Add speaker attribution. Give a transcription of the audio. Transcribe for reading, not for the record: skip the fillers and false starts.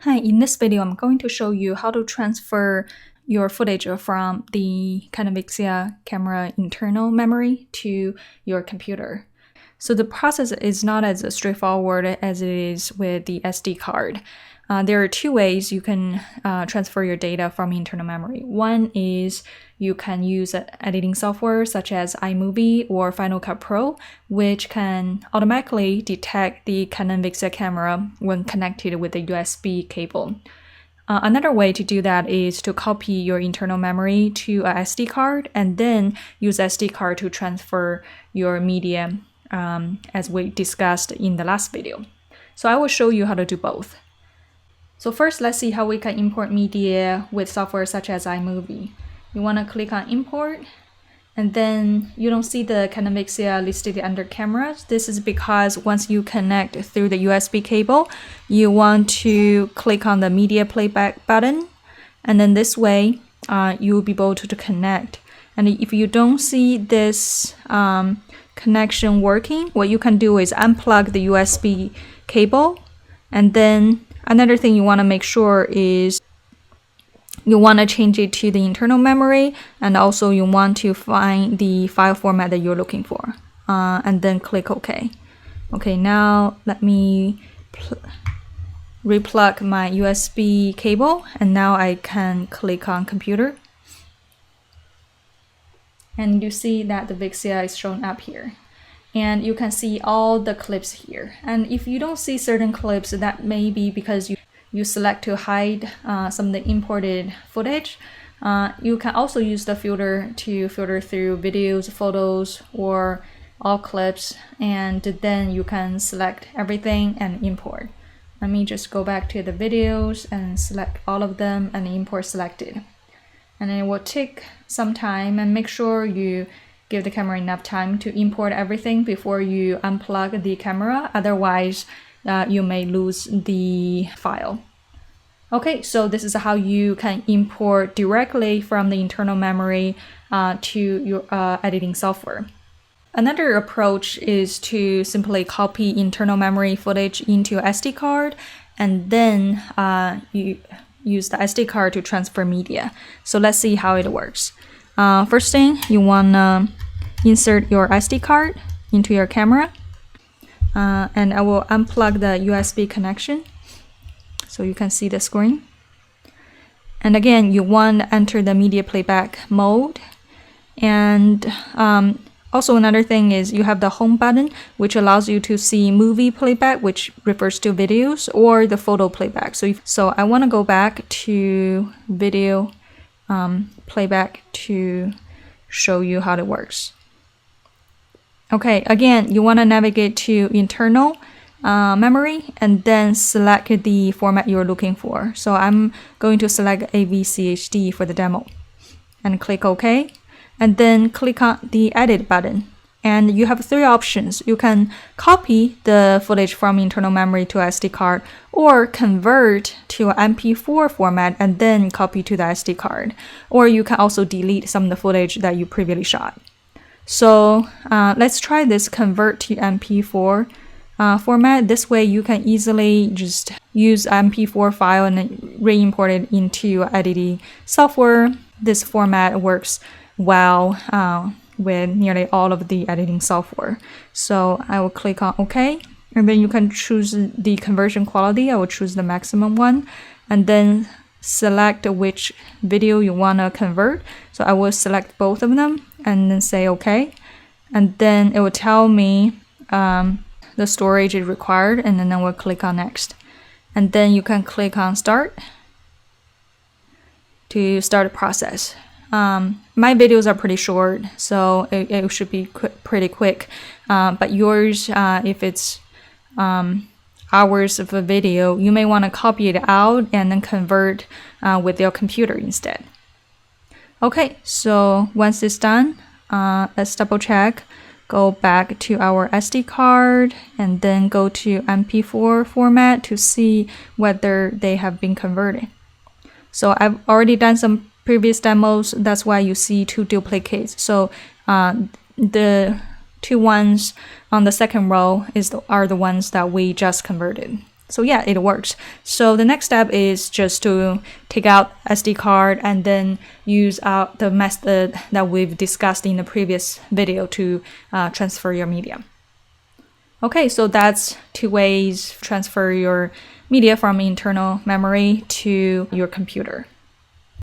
Speaker 1: Hi, in this video, I'm going to show you how to transfer your footage from the Canvixia camera internal memory to your computer. So the process is not as straightforward as it is with the SD card. There are two ways you can transfer your data from internal memory. One is you can use editing software such as iMovie or Final Cut Pro, which can automatically detect the Canvixia camera when connected with a USB cable. Another way to do that is to copy your internal memory to a SD card and then use SD card to transfer your media as we discussed in the last video. So I will show you how to do both. So first, let's see how we can import media with software such as iMovie. You want to click on Import, and then you don't see the Canvixia listed under Cameras. This is because once you connect through the USB cable, you want to click on the Media Playback button, and then this way you will be able to connect. And if you don't see this connection working, what you can do is unplug the USB cable, and then another thing you want to make sure is you want to change it to the internal memory, and also you want to find the file format that you're looking for, and then click OK. Okay, now let me replug my USB cable, and now I can click on computer. And you see that the Vixia is shown up here. And you can see all the clips here. And if you don't see certain clips, that may be because you select to hide some of the imported footage. You can also use the filter to filter through videos, photos, or all clips, and then you can select everything and import. Let me just go back to the videos and select all of them and import selected. And it will take some time, and make sure you give the camera enough time to import everything before you unplug the camera. Otherwise, you may lose the file. Okay, so this is how you can import directly from the internal memory to your editing software. Another approach is to simply copy internal memory footage into an SD card, and then you use the SD card to transfer media. So let's see how it works. First thing, you want to insert your SD card into your camera, and I will unplug the USB connection so you can see the screen. And again, you want to enter the media playback mode. And also another thing is you have the home button, which allows you to see movie playback, which refers to videos, or the photo playback. So I want to go back to video playback to show you how it works. Okay, again, you want to navigate to internal memory and then select the format you're looking for. So I'm going to select AVCHD for the demo and click OK. And then click on the Edit button. And you have three options. You can copy the footage from internal memory to SD card, or convert to an MP4 format and then copy to the SD card. Or you can also delete some of the footage that you previously shot. So let's try this convert to MP4 format. This way you can easily just use MP4 file and re-import it into editing software. This format works well with nearly all of the editing software. So I will click on OK, and then you can choose the conversion quality. I will choose the maximum one, and then select which video you want to convert. So I will select both of them and then say OK, and then it will tell me the storage is required, and then I will click on next. And then you can click on start to start the process. My videos are pretty short, so it should be pretty quick. But yours, if it's hours of a video, you may want to copy it out and then convert with your computer instead. Okay, so once it's done, let's double check. Go back to our SD card and then go to MP4 format to see whether they have been converted. So I've already done some previous demos, that's why you see two duplicates. So the two ones on the second row are the ones that we just converted. So yeah, it works. So the next step is just to take out SD card and then use the method that we've discussed in the previous video to transfer your media. Okay, so that's 2 ways to transfer your media from internal memory to your computer.